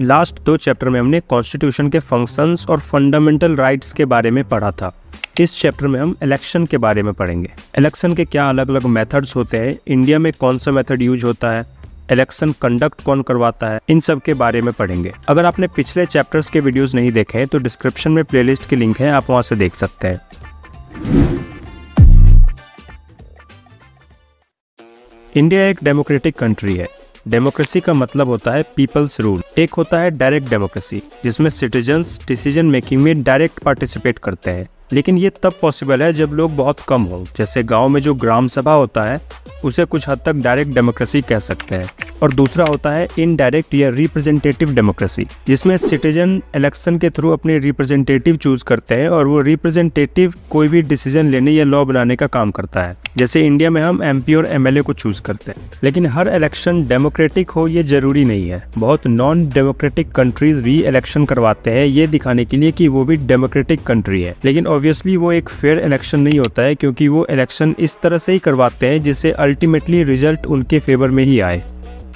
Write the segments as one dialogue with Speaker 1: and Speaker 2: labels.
Speaker 1: Last 2 chapter में हमने constitution के फंक्शंस और फंडामेंटल राइट्स के बारे में पढ़ा था। इस चैप्टर में हम इलेक्शन के बारे में पढ़ेंगे। इलेक्शन के क्या अलग अलग मेथड्स होते हैं, इंडिया में कौन सा मेथड यूज होता है, इलेक्शन कंडक्ट कौन करवाता है, इन सब के बारे में पढ़ेंगे। अगर आपने पिछले चैप्टर्स के वीडियोस नहीं देखे हैं तो डिस्क्रिप्शन में प्लेलिस्ट की लिंक है, आप वहां से देख सकते हैं। इंडिया एक डेमोक्रेटिक कंट्री है। डेमोक्रेसी का मतलब होता है पीपल्स रूल। एक होता है डायरेक्ट डेमोक्रेसी, जिसमें सिटीजन्स डिसीजन मेकिंग में डायरेक्ट पार्टिसिपेट करते हैं, लेकिन ये तब पॉसिबल है जब लोग बहुत कम हो। जैसे गांव में जो ग्राम सभा होता है उसे कुछ हद तक डायरेक्ट डेमोक्रेसी कह सकते हैं। और दूसरा होता है इनडायरेक्ट या रिप्रेजेंटेटिव डेमोक्रेसी, जिसमें सिटीजन इलेक्शन के थ्रू अपने रिप्रेजेंटेटिव चूज करते हैं और वो रिप्रेजेंटेटिव कोई भी डिसीजन लेने या लॉ बनाने का काम करता है। जैसे इंडिया में हम एमपी और एमएलए को चूज करते हैं। लेकिन हर इलेक्शन डेमोक्रेटिक हो ये जरूरी नहीं है। बहुत नॉन डेमोक्रेटिक कंट्रीज भी इलेक्शन करवाते हैं ये दिखाने के लिए कि वो भी डेमोक्रेटिक कंट्री है। लेकिन ऑब्वियसली वो एक फेयर इलेक्शन नहीं होता है, क्योंकि वो इलेक्शन इस तरह से ही करवाते हैं जिससे अल्टीमेटली रिजल्ट उनके फेवर में ही आए।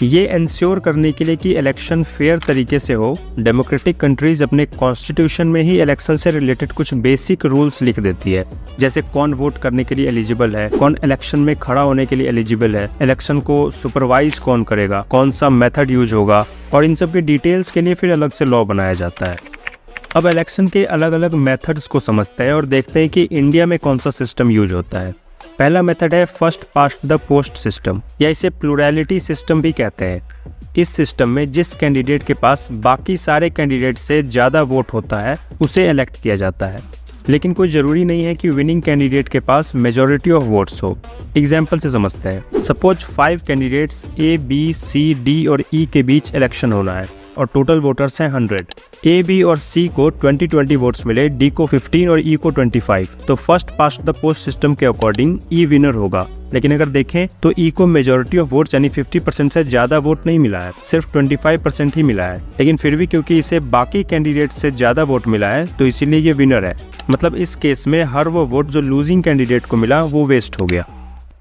Speaker 1: ये इंश्योर करने के लिए कि इलेक्शन फेयर तरीके से हो, डेमोक्रेटिक कंट्रीज अपने कॉन्स्टिट्यूशन में ही इलेक्शन से रिलेटेड कुछ बेसिक रूल्स लिख देती है। जैसे कौन वोट करने के लिए एलिजिबल है, कौन इलेक्शन में खड़ा होने के लिए एलिजिबल है, इलेक्शन को सुपरवाइज कौन करेगा, कौन सा मेथड यूज होगा, और इन सब के डिटेल्स के लिए फिर अलग से लॉ बनाया जाता है। अब इलेक्शन के अलग अलग मेथड्स को समझते हैं और देखते हैं कि इंडिया में कौन सा सिस्टम यूज होता है। पहला मेथड है first past the post system, या इसे प्लूरैलिटी सिस्टम भी कहते हैं। इस सिस्टम में जिस कैंडिडेट के पास बाकी सारे कैंडिडेट से ज़्यादा वोट होता है उसे इलेक्ट किया जाता है। लेकिन कोई ज़रूरी नहीं है कि विनिंग कैंडिडेट के पास मेजॉरिटी ऑफ वोट्स हो। एग्जाम्पल से समझते हैं। सपोज 5 कैंडिडेट्स ए, बी, सी, डी और ई के बीच इलेक्शन होना है और टोटल वोटर्स हैं 100। ए, बी और सी को 20-20 वोट्स मिले, डी को 15 और ई को 25। तो first past the post system के अकॉर्डिंग ई विनर होगा। लेकिन अगर देखें तो ई को मेजॉरिटी ऑफ वोट्स यानी 50% से ज़्यादा वोट नहीं मिला है, सिर्फ 25% ही मिला है। लेकिन फिर भी क्योंकि इसे बाकी कैंडिडेट से ज़्यादा वोट मिला है तो इसीलिए ये विनर है। मतलब इस केस में हर वो वोट जो लूजिंग कैंडिडेट को मिला वो वेस्ट हो गया।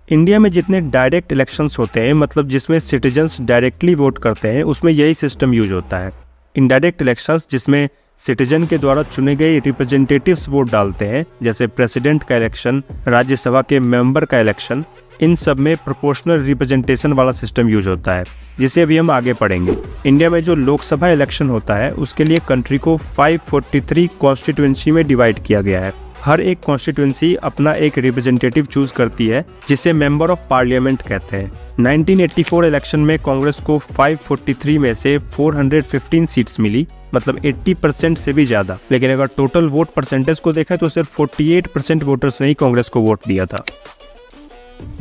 Speaker 1: इंडिया में जितने डायरेक्ट इलेक्शंस होते हैं, मतलब जिसमें सिटीजन्स डायरेक्टली वोट करते हैं, उसमें यही सिस्टम यूज होता है। इनडायरेक्ट इलेक्शंस जिसमें सिटीजन के द्वारा चुने गए रिप्रेजेंटेटिव्स वोट डालते हैं, जैसे प्रेसिडेंट का इलेक्शन, राज्यसभा के मेंबर का इलेक्शन, इन सब में प्रोपोर्शनल रिप्रेजेंटेशन वाला सिस्टम यूज होता है, जिसे अभी हम आगे पढ़ेंगे। इंडिया में जो लोकसभा इलेक्शन होता है उसके लिए कंट्री को 543 कॉन्स्टिट्यूएंसी में डिवाइड किया गया है। हर एक कॉन्स्टिट्यूएंसी अपना एक रिप्रेजेंटेटिव चूज करती है जिसे मेंबर ऑफ पार्लियामेंट कहते हैं। 1984 इलेक्शन में कांग्रेस को 543 में से 415 सीट्स मिली, मतलब 80% से भी ज़्यादा। लेकिन अगर टोटल वोट परसेंटेज को देखा तो सिर्फ 48% वोटर्स ने ही कांग्रेस को वोट दिया था।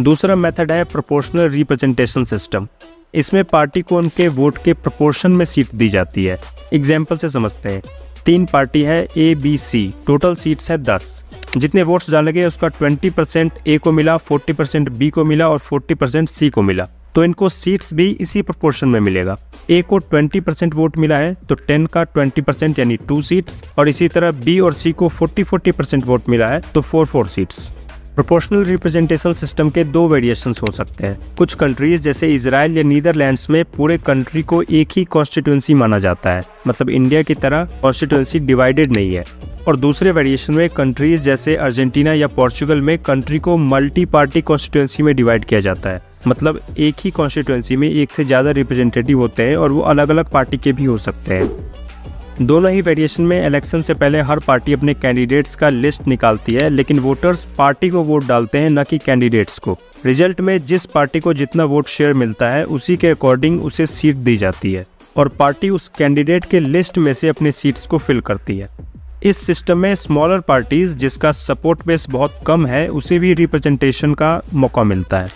Speaker 1: दूसरा मेथड है प्रोपोर्शनल रिप्रेजेंटेशन सिस्टम। इसमें पार्टी को उनके वोट के प्रोपोर्शन में सीट दी जाती है। एग्जाम्पल से समझते हैं। 3 पार्टी है ए, बी, सी, टोटल सीट्स है 10। जितने वोट्स डाले गए उसका 20% ए को मिला, 40% बी को मिला और 40% सी को मिला। तो इनको सीट्स भी इसी प्रोपोर्शन में मिलेगा। ए को 20% वोट मिला है तो 10 का 20% यानी 2 सीट्स, और इसी तरह बी और सी को 40% वोट मिला है तो 4 सीट्स। प्रोपोर्शनल रिप्रेजेंटेशन सिस्टम के 2 वेरिएशंस हो सकते हैं। कुछ कंट्रीज जैसे इजराइल या नीदरलैंड्स में पूरे कंट्री को एक ही कॉन्स्टिट्यूएंसी माना जाता है, मतलब इंडिया की तरह कॉन्स्टिट्यूएंसी डिवाइडेड नहीं है। और दूसरे वेरिएशन में कंट्रीज जैसे अर्जेंटीना या पोर्चुगल में कंट्री को मल्टी पार्टी कॉन्स्टिट्यूएंसी में डिवाइड किया जाता है, मतलब एक ही कॉन्स्टिट्यूएंसी में एक से ज़्यादा रिप्रेजेंटेटिव होते हैं और वो अलग अलग पार्टी के भी हो सकते हैं। दोनों ही वेरिएशन में इलेक्शन से पहले हर पार्टी अपने कैंडिडेट्स का लिस्ट निकालती है, लेकिन वोटर्स पार्टी को वोट डालते हैं, न कि कैंडिडेट्स को। रिजल्ट में जिस पार्टी को जितना वोट शेयर मिलता है उसी के अकॉर्डिंग उसे सीट दी जाती है और पार्टी उस कैंडिडेट के लिस्ट में से अपने सीट्स को फिल करती है। इस सिस्टम में स्मॉलर पार्टीज जिसका सपोर्ट बेस बहुत कम है उसे भी रिप्रेजेंटेशन का मौका मिलता है।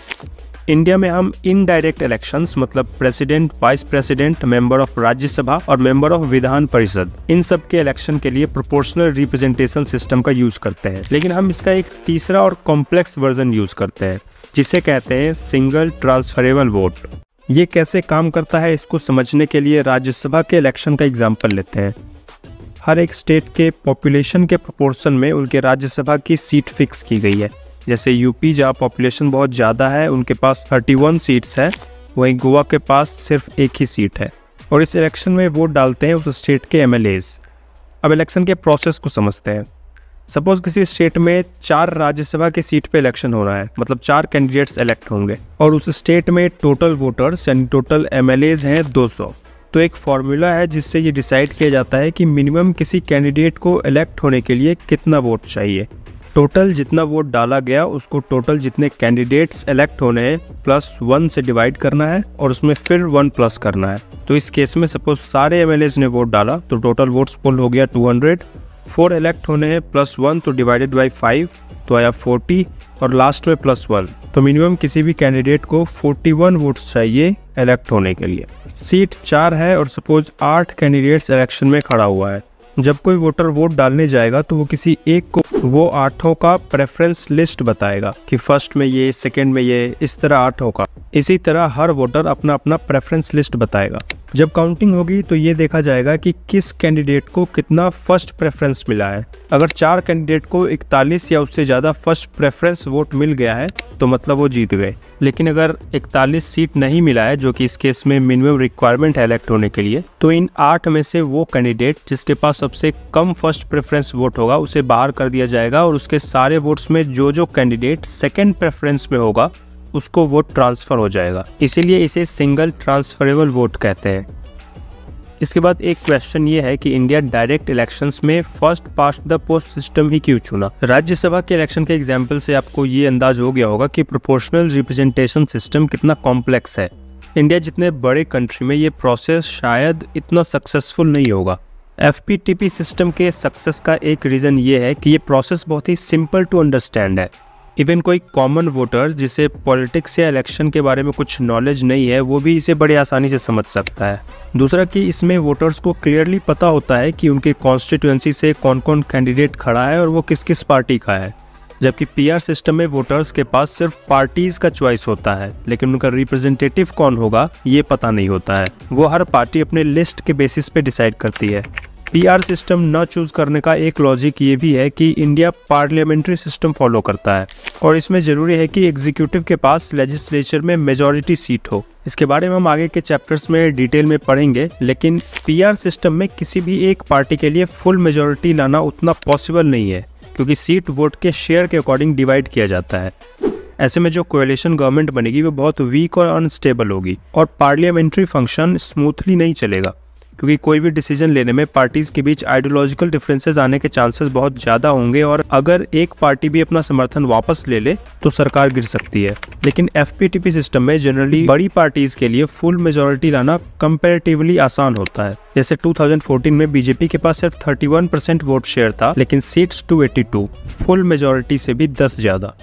Speaker 1: इंडिया में हम इनडायरेक्ट इलेक्शंस, मतलब president, vice president, member of Rajya Sabha और मेंबर ऑफ विधान परिषद, इन सब के इलेक्शन के लिए प्रोपोर्शनल रिप्रेजेंटेशन सिस्टम का यूज करते हैं। लेकिन हम इसका एक तीसरा और कॉम्प्लेक्स वर्जन यूज करते हैं जिसे कहते हैं सिंगल ट्रांसफरेबल वोट। ये कैसे काम करता है इसको समझने के लिए राज्यसभा के इलेक्शन का एग्जाम्पल लेते हैं। हर एक स्टेट के पॉपुलेशन के प्रोपोर्शन में उनके राज्यसभा की सीट फिक्स की गई है। जैसे यूपी जहाँ पॉपुलेशन बहुत ज़्यादा है उनके पास 31 सीट्स है, वहीं गोवा के पास सिर्फ एक ही सीट है। और इस इलेक्शन में वोट डालते हैं उस स्टेट के MLAs। अब इलेक्शन के प्रोसेस को समझते हैं। सपोज किसी स्टेट में 4 राज्यसभा की सीट पे इलेक्शन हो रहा है, मतलब 4 कैंडिडेट्स इलेक्ट होंगे और उस स्टेट में टोटल वोटर्स यानी टोटल MLAs हैं 200। तो एक फॉर्मूला है जिससे ये डिसाइड किया जाता है कि मिनिमम किसी कैंडिडेट को इलेक्ट होने के लिए कितना वोट चाहिए। टोटल जितना वोट डाला गया उसको टोटल जितने कैंडिडेट्स इलेक्ट होने हैं +1 से डिवाइड करना है और उसमें फिर 1 प्लस करना है। तो इस केस में सपोज सारे MLAs ने वोट डाला तो टोटल वोट्स पोल हो गया 200। 4 इलेक्ट होने हैं +1 तो डिवाइडेड बाई 5 तो आया 40 और लास्ट में +1। तो मिनिमम किसी भी कैंडिडेट को 41 वोट्स चाहिए इलेक्ट होने के लिए। सीट 4 है और सपोज 8 कैंडिडेट्स इलेक्शन में खड़ा हुआ है। जब कोई वोटर वोट डालने जाएगा तो वो किसी एक को वो 8 का प्रेफरेंस लिस्ट बताएगा कि फर्स्ट में ये, सेकंड में ये, इस तरह 8 का। इसी तरह हर वोटर अपना अपना प्रेफरेंस लिस्ट बताएगा। जब काउंटिंग होगी तो ये देखा जाएगा कि किस कैंडिडेट को कितना फर्स्ट प्रेफरेंस मिला है। अगर 4 कैंडिडेट को 41 या उससे ज़्यादा फर्स्ट प्रेफरेंस वोट मिल गया है तो मतलब वो जीत गए। लेकिन अगर 41 सीट नहीं मिला है, जो कि इस केस में मिनिमम रिक्वायरमेंट है इलेक्ट होने के लिए, तो इन 8 में से वो कैंडिडेट जिसके पास सबसे कम फर्स्ट प्रेफरेंस वोट होगा उसे बाहर कर दिया जाएगा और उसके सारे वोट्स में जो कैंडिडेट सेकेंड प्रेफरेंस में होगा उसको वोट ट्रांसफ़र हो जाएगा। इसीलिए इसे सिंगल ट्रांसफरेबल वोट कहते हैं। इसके बाद एक क्वेश्चन ये है कि इंडिया डायरेक्ट इलेक्शंस में first past the post system ही क्यों चुना। राज्यसभा के इलेक्शन के एग्जाम्पल से आपको ये अंदाज हो गया होगा कि प्रोपोर्शनल रिप्रेजेंटेशन सिस्टम कितना कॉम्प्लेक्स है। इंडिया जितने बड़े कंट्री में ये प्रोसेस शायद इतना सक्सेसफुल नहीं होगा। FPTP सिस्टम के सक्सेस का एक रीज़न ये है कि ये प्रोसेस बहुत ही सिंपल टू अंडरस्टैंड है। इवन कोई कॉमन वोटर जिसे पॉलिटिक्स या इलेक्शन के बारे में कुछ नॉलेज नहीं है वो भी इसे बड़े आसानी से समझ सकता है। दूसरा कि इसमें वोटर्स को क्लियरली पता होता है कि उनके कॉन्स्टिट्यूएंसी से कौन कौन कैंडिडेट खड़ा है और वो किस किस पार्टी का है। जबकि PR सिस्टम में वोटर्स के पास सिर्फ पार्टीज का चॉइस होता है, लेकिन उनका रिप्रेजेंटेटिव कौन होगा ये पता नहीं होता है। वो हर पार्टी अपने लिस्ट के बेसिस पे डिसाइड करती है। PR सिस्टम न चूज करने का एक लॉजिक ये भी है कि इंडिया पार्लियामेंट्री सिस्टम फॉलो करता है और इसमें ज़रूरी है कि एग्जीक्यूटिव के पास लेजिस्लेचर में मेजॉरिटी सीट हो। इसके बारे में हम आगे के चैप्टर्स में डिटेल में पढ़ेंगे, लेकिन PR सिस्टम में किसी भी एक पार्टी के लिए फुल मेजॉरिटी लाना उतना पॉसिबल नहीं है क्योंकि सीट वोट के शेयर के अकॉर्डिंग डिवाइड किया जाता है। ऐसे में जो कोएलिशन गवर्नमेंट बनेगी वो बहुत वीक और अनस्टेबल होगी और पार्लियामेंट्री फंक्शन स्मूथली नहीं चलेगा क्योंकि कोई भी डिसीजन लेने में पार्टीज के बीच आइडियोलॉजिकल डिफरेंसेस आने के चांसेस बहुत ज़्यादा होंगे और अगर एक पार्टी भी अपना समर्थन वापस ले ले तो सरकार गिर सकती है। लेकिन FPTP सिस्टम में जनरली बड़ी पार्टीज के लिए फुल मेजॉरिटी लाना कंपैरेटिवली आसान होता है। जैसे 2014 में BJP के पास सिर्फ 31% वोट शेयर था, लेकिन सीट्स 282, फुल मेजॉरिटी से भी 10 ज़्यादा।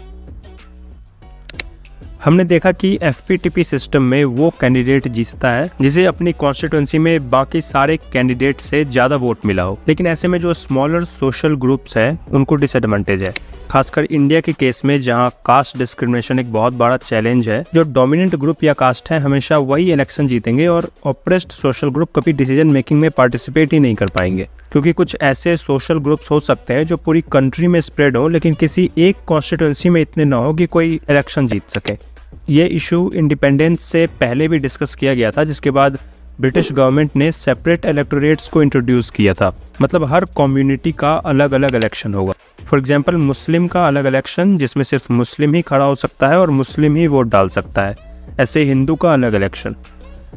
Speaker 1: हमने देखा कि FPTP सिस्टम में वो कैंडिडेट जीतता है जिसे अपनी कॉन्स्टिट्यूएंसी में बाकी सारे कैंडिडेट से ज़्यादा वोट मिला हो। लेकिन ऐसे में जो स्मॉलर सोशल ग्रुप्स हैं उनको डिसएडवांटेज है, खासकर इंडिया के केस में जहां कास्ट डिस्क्रिमिनेशन एक बहुत बड़ा चैलेंज है। जो डोमिनेंट ग्रुप या कास्ट है हमेशा वही इलेक्शन जीतेंगे और ऑप्रेस्ड सोशल ग्रुप कभी डिसीजन मेकिंग में पार्टिसिपेट ही नहीं कर पाएंगे, क्योंकि कुछ ऐसे सोशल ग्रुप्स हो सकते हैं जो पूरी कंट्री में स्प्रेड हो लेकिन किसी एक कॉन्स्टिट्यूएंसी में इतने ना हो कि कोई इलेक्शन जीत सके। ये इशू इंडिपेंडेंस से पहले भी डिस्कस किया गया था, जिसके बाद ब्रिटिश गवर्नमेंट ने सेपरेट इलेक्टोरेट्स को इंट्रोड्यूस किया था। मतलब हर कम्युनिटी का अलग अलग इलेक्शन होगा। फॉर एग्जांपल मुस्लिम का अलग इलेक्शन जिसमें सिर्फ मुस्लिम ही खड़ा हो सकता है और मुस्लिम ही वोट डाल सकता है। ऐसे हिंदू का अलग इलेक्शन।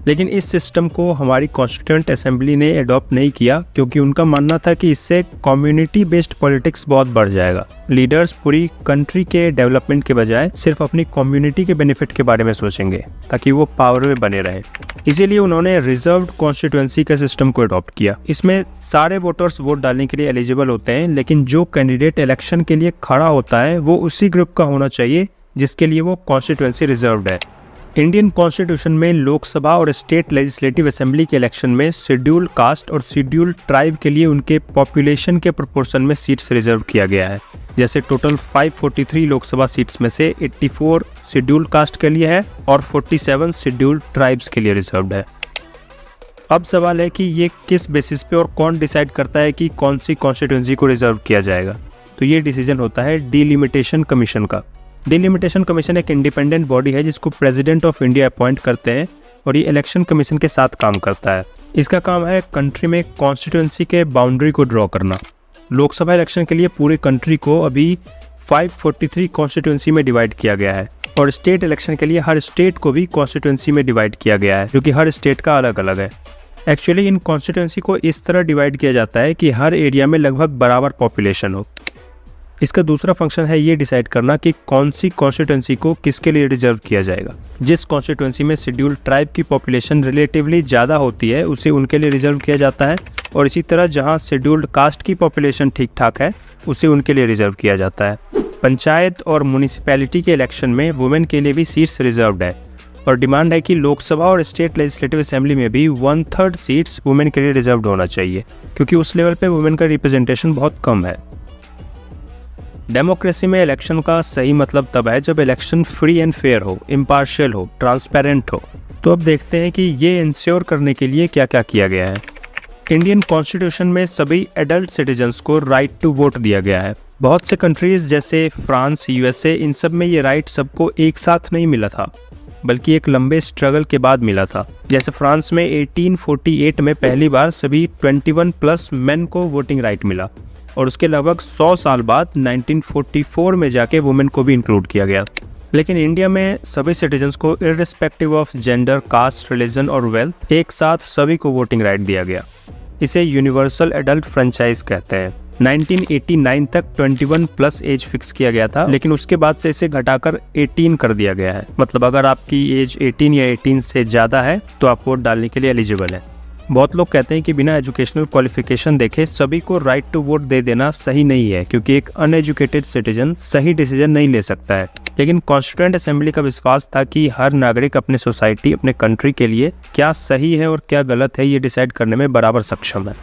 Speaker 1: लेकिन इस सिस्टम को हमारी कॉन्स्टिट्यूएंट असेंबली ने अडॉप्ट नहीं किया क्योंकि उनका मानना था कि इससे कम्युनिटी बेस्ड पॉलिटिक्स बहुत बढ़ जाएगा। लीडर्स पूरी कंट्री के डेवलपमेंट के बजाय सिर्फ अपनी कम्युनिटी के बेनिफिट के बारे में सोचेंगे ताकि वो पावर में बने रहें। इसीलिए उन्होंने रिजर्व्ड कॉन्स्टिट्यूएंसी का सिस्टम को अडॉप्ट किया। इसमें सारे वोटर्स वोट डालने के लिए एलिजिबल होते हैं, लेकिन जो कैंडिडेट इलेक्शन के लिए खड़ा होता है वो उसी ग्रुप का होना चाहिए जिसके लिए वो कॉन्स्टिट्यूएंसी रिजर्व्ड है। इंडियन कॉन्स्टिट्यूशन में लोकसभा और स्टेट लेजिस्लेटिव असेंबली के इलेक्शन में शेड्यूल्ड कास्ट और शेड्यूल्ड ट्राइब के लिए उनके पॉपुलेशन के प्रोपोर्शन में सीट्स रिजर्व किया गया है। जैसे टोटल 543 लोकसभा सीट्स में से 84 शेड्यूल्ड कास्ट के लिए है और 47 शेड्यूल्ड ट्राइब्स के लिए रिजर्व्ड है। अब सवाल है कि ये किस बेसिस पे और कौन डिसाइड करता है कि कौन सी कॉन्स्टिट्यूएंसी को रिजर्व किया जाएगा। तो ये डिसीजन होता है डिलिमिटेशन कमीशन का। डिलिमिटेशन कमीशन एक इंडिपेंडेंट बॉडी है जिसको प्रेसिडेंट ऑफ इंडिया अपॉइंट करते हैं और ये इलेक्शन कमीशन के साथ काम करता है। इसका काम है कंट्री में कॉन्स्टिट्यूंसी के बाउंड्री को ड्रॉ करना। लोकसभा इलेक्शन के लिए पूरे कंट्री को अभी 543 कॉन्स्टिट्यूंसी में डिवाइड किया गया है और स्टेट इलेक्शन के लिए हर स्टेट को भी कॉन्स्टिट्यूंसी में डिवाइड किया गया है, जो कि हर स्टेट का अलग अलग है। एक्चुअली इन कॉन्स्टिट्यूंसी को इस तरह डिवाइड किया जाता है कि हर एरिया में लगभग बराबर पॉपुलेशन हो। इसका दूसरा फंक्शन है ये डिसाइड करना कि कौन सी कॉन्स्टिट्यूंसी को किसके लिए रिजर्व किया जाएगा। जिस कॉन्स्टिट्यूंसी में शेड्यूल्ड ट्राइब की पॉपुलेशन रिलेटिवली ज़्यादा होती है उसे उनके लिए रिजर्व किया जाता है, और इसी तरह जहां शेड्यूल्ड कास्ट की पॉपुलेशन ठीक ठाक है उसे उनके लिए रिजर्व किया जाता है। पंचायत और म्यूनिसिपैलिटी के इलेक्शन में वुमेन के लिए भी सीट्स रिजर्व्ड है और डिमांड है कि लोकसभा और स्टेट लेजिस्लेटिव असेंबली में भी 1/3 सीट्स वुमेन के लिए रिजर्व्ड होना चाहिए, क्योंकि उस लेवल पे वुमेन का रिप्रेजेंटेशन बहुत कम है। डेमोक्रेसी में इलेक्शन का सही मतलब तब है जब इलेक्शन फ्री एंड फेयर हो, इम्पार्शियल हो, ट्रांसपेरेंट हो। तो अब देखते हैं कि ये इंश्योर करने के लिए क्या क्या किया गया है। इंडियन कॉन्स्टिट्यूशन में सभी एडल्ट सिटीजन्स को राइट टू वोट दिया गया है। बहुत से कंट्रीज जैसे फ्रांस, यूएसए, इन सब में ये राइट सबको एक साथ नहीं मिला था, बल्कि एक लंबे स्ट्रगल के बाद मिला था। जैसे फ्रांस में 1848 में पहली बार सभी 21+ मेन को वोटिंग राइट मिला और उसके लगभग 100 साल बाद 1944 में जाके वुमेन को भी इंक्लूड किया गया। लेकिन इंडिया में सभी सिटीजन्स को irrespective of gender, caste, religion और वेल्थ एक साथ सभी को वोटिंग राइट दिया गया। इसे यूनिवर्सल एडल्ट फ्रेंचाइज कहते हैं। 1989 तक 21+ एज फिक्स किया गया था, लेकिन उसके बाद से इसे घटाकर 18 कर दिया गया है। मतलब अगर आपकी एज 18 या 18 से ज़्यादा है तो आप वोट डालने के लिए एलिजिबल है। बहुत लोग कहते हैं कि बिना एजुकेशनल क्वालिफिकेशन देखे सभी को राइट टू वोट दे देना सही नहीं है, क्योंकि एक अनएजुकेटेड सिटीजन सही डिसीजन नहीं ले सकता है। लेकिन कॉन्स्टिट्यूएंट असेंबली का विश्वास था कि हर नागरिक अपने सोसाइटी, अपने कंट्री के लिए क्या सही है और क्या गलत है ये डिसाइड करने में बराबर सक्षम है।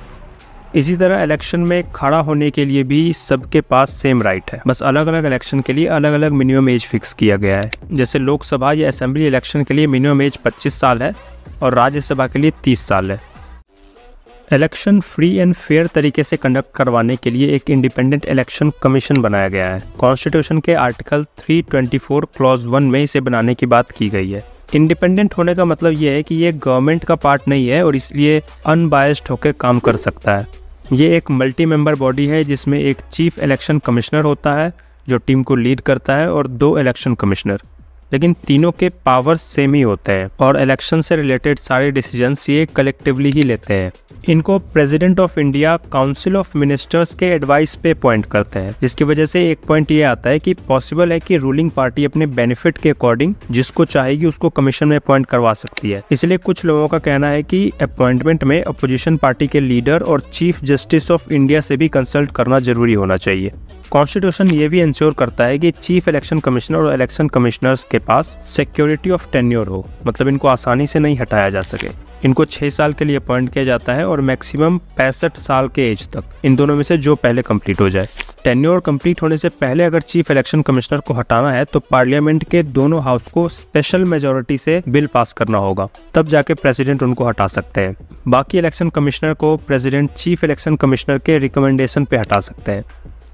Speaker 1: इसी तरह इलेक्शन में खड़ा होने के लिए भी सबके पास सेम राइट है, बस अलग अलग इलेक्शन के लिए अलग अलग मिनिमम एज फिक्स किया गया है। जैसे लोकसभा या असेंबली इलेक्शन के लिए मिनिमम एज 25 साल है और राज्यसभा के लिए 30 साल है। इलेक्शन फ्री एंड फेयर तरीके से कंडक्ट करवाने के लिए एक इंडिपेंडेंट इलेक्शन कमीशन बनाया गया है। कॉन्स्टिट्यूशन के आर्टिकल 324 क्लॉज 1 में इसे बनाने की बात की गई है। इंडिपेंडेंट होने का मतलब ये है कि ये गवर्नमेंट का पार्ट नहीं है और इसलिए अनबायस्ड होकर काम कर सकता है। ये एक मल्टी मेंबर बॉडी है जिसमें एक चीफ इलेक्शन कमिश्नर होता है जो टीम को लीड करता है और 2 इलेक्शन कमिश्नर, लेकिन तीनों के पावर्स सेम ही होते हैं और इलेक्शन से रिलेटेड सारे डिसीजंस ये कलेक्टिवली ही लेते हैं। इनको president of India council of ministers के एडवाइस पे अपॉइंट करते हैं, जिसकी वजह से एक पॉइंट ये आता है कि पॉसिबल है कि रूलिंग पार्टी अपने बेनिफिट के अकॉर्डिंग जिसको चाहेगी उसको कमीशन में अपॉइंट करवा सकती है। इसलिए कुछ लोगों का कहना है कि अपॉइंटमेंट में अपोजिशन पार्टी के लीडर और चीफ जस्टिस ऑफ इंडिया से भी कंसल्ट करना जरूरी होना चाहिए। कॉन्स्टिट्यूशन ये भी इंश्योर करता है कि चीफ इलेक्शन कमिश्नर और इलेक्शन कमिश्नर्स के पास सिक्योरिटी ऑफ टेन्योर हो, मतलब इनको आसानी से नहीं हटाया जा सके। इनको 6 साल के लिए अपॉइंट किया जाता है और मैक्सिमम 65 साल के एज तक, इन दोनों में से जो पहले कंप्लीट हो जाए। टेन्योर कंप्लीट होने से पहले अगर चीफ इलेक्शन कमिश्नर को हटाना है तो पार्लियामेंट के दोनों हाउस को स्पेशल मेजोरिटी से बिल पास करना होगा, तब जाके प्रेसिडेंट उनको हटा सकते हैं। बाकी इलेक्शन कमिश्नर को प्रेसिडेंट चीफ इलेक्शन कमिश्नर के रिकमेंडेशन पे हटा सकते हैं।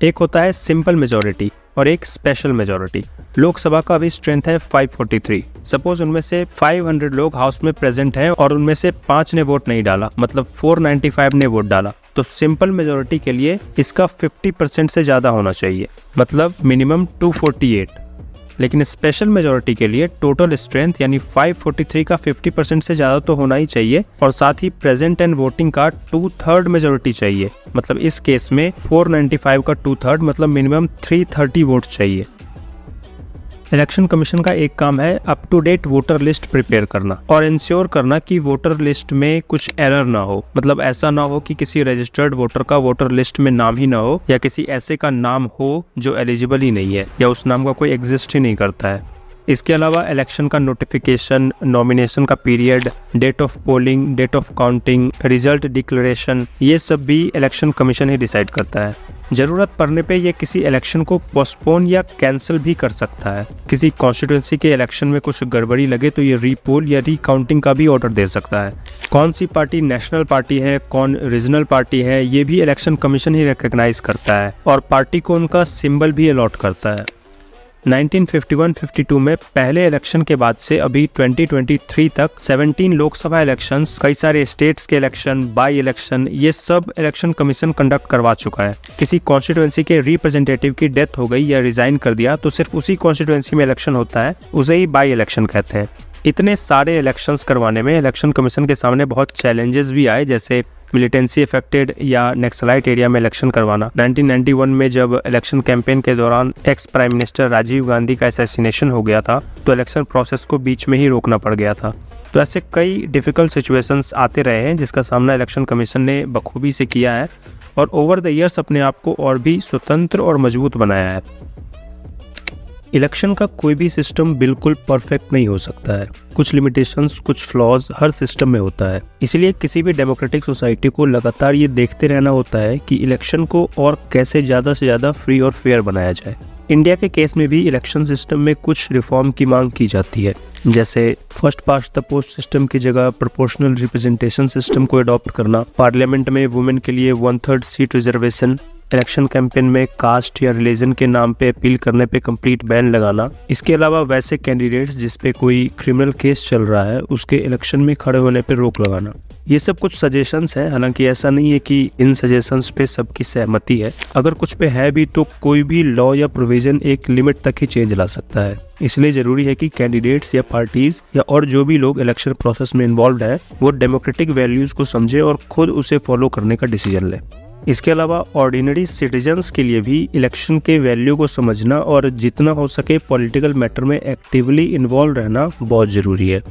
Speaker 1: एक होता है सिंपल मेजोरिटी और एक स्पेशल मेजोरिटी। लोकसभा का अभी स्ट्रेंथ है 543। सपोज उनमें से 500 लोग हाउस में प्रेजेंट हैं और उनमें से 5 ने वोट नहीं डाला, मतलब 495 ने वोट डाला, तो सिंपल मेजोरिटी के लिए इसका 50% से ज़्यादा होना चाहिए, मतलब मिनिमम 248। लेकिन स्पेशल मेजोरिटी के लिए टोटल स्ट्रेंथ यानी 543 का 50% से ज़्यादा तो होना ही चाहिए और साथ ही प्रेजेंट एंड वोटिंग का 2/3 मेजोरिटी चाहिए। मतलब इस केस में 495 का 2/3 मतलब मिनिमम 330 वोट चाहिए। इलेक्शन कमीशन का एक काम है up to date voter list prepare करना और इंश्योर करना कि वोटर लिस्ट में कुछ एरर ना हो। मतलब ऐसा ना हो कि किसी रजिस्टर्ड वोटर का वोटर लिस्ट में नाम ही ना हो या किसी ऐसे का नाम हो जो एलिजिबल ही नहीं है या उस नाम का कोई एग्जिस्ट ही नहीं करता है। इसके अलावा इलेक्शन का नोटिफिकेशन, नॉमिनेशन का period, date of polling, date of counting, result declaration, ये सब भी इलेक्शन कमीशन ही डिसाइड करता है। जरूरत पड़ने पे ये किसी इलेक्शन को पोस्टपोन या कैंसिल भी कर सकता है। किसी कॉन्स्टिट्यूंसी के इलेक्शन में कुछ गड़बड़ी लगे तो ये रीपोल या रीकाउंटिंग का भी ऑर्डर दे सकता है। कौन सी पार्टी नेशनल पार्टी है, कौन रीजनल पार्टी है, ये भी इलेक्शन कमीशन ही रिकॉग्नाइज करता है और पार्टी को उनका सिंबल भी अलॉट करता है। 1951-52 में पहले इलेक्शन के बाद से अभी 2023 तक 17 लोकसभा इलेक्शंस, कई सारे स्टेट्स के इलेक्शन, बाई इलेक्शन, ये सब इलेक्शन कमीशन कंडक्ट करवा चुका है। किसी कॉन्स्टिट्यूएंसी के रिप्रेजेंटेटिव की डेथ हो गई या रिजाइन कर दिया तो सिर्फ उसी कॉन्स्टिट्यूएंसी में इलेक्शन होता है, उसे ही बाई इलेक्शन कहते हैं। इतने सारे इलेक्शंस करवाने में इलेक्शन कमीशन के सामने बहुत चैलेंजेस भी आए, जैसे मिलिटेंसी अफेक्टेड या नक्सलाइट एरिया में इलेक्शन करवाना। 1991 में जब इलेक्शन कैंपेन के दौरान ex prime minister Rajiv Gandhi का असैसिनेशन हो गया था तो इलेक्शन प्रोसेस को बीच में ही रोकना पड़ गया था। तो ऐसे कई डिफ़िकल्ट सिचुएशंस आते रहे हैं जिसका सामना इलेक्शन कमीशन ने बखूबी से किया है और ओवर द ईयर्स अपने आप को और भी स्वतंत्र और मजबूत बनाया है। इलेक्शन का कोई भी सिस्टम बिल्कुल परफेक्ट नहीं हो सकता है। कुछ लिमिटेशंस, कुछ फ्लॉज हर सिस्टम में होता है। इसलिए किसी भी डेमोक्रेटिक सोसाइटी को लगातार ये देखते रहना होता है कि इलेक्शन को और कैसे ज़्यादा से ज़्यादा फ्री और फेयर बनाया जाए। इंडिया के केस में भी इलेक्शन सिस्टम में कुछ रिफॉर्म की मांग की जाती है, जैसे first past the post system की जगह प्रोपोर्शनल रिप्रेजेंटेशन सिस्टम को अडॉप्ट करना, पार्लियामेंट में वुमेन के लिए 1/3 सीट रिजर्वेशन, इलेक्शन कैंपेन में कास्ट या रिलीजन के नाम पे अपील करने पे कंप्लीट बैन लगाना। इसके अलावा वैसे कैंडिडेट्स जिस पे कोई क्रिमिनल केस चल रहा है उसके इलेक्शन में खड़े होने पे रोक लगाना। ये सब कुछ सजेशंस हैं, हालांकि ऐसा नहीं है कि इन सजेशंस पे सबकी सहमति है। अगर कुछ पे है भी तो कोई भी लॉ या प्रोविजन एक लिमिट तक ही चेंज ला सकता है। इसलिए जरूरी है कि कैंडिडेट्स या पार्टीज या और जो भी लोग इलेक्शन प्रोसेस में इन्वॉल्व है वो डेमोक्रेटिक वैल्यूज को समझे और खुद उसे फॉलो करने का डिसीजन ले। इसके अलावा ऑर्डिनरी सिटीजन्स के लिए भी इलेक्शन के वैल्यू को समझना और जितना हो सके पॉलिटिकल मैटर में एक्टिवली इन्वॉल्व रहना बहुत ज़रूरी है।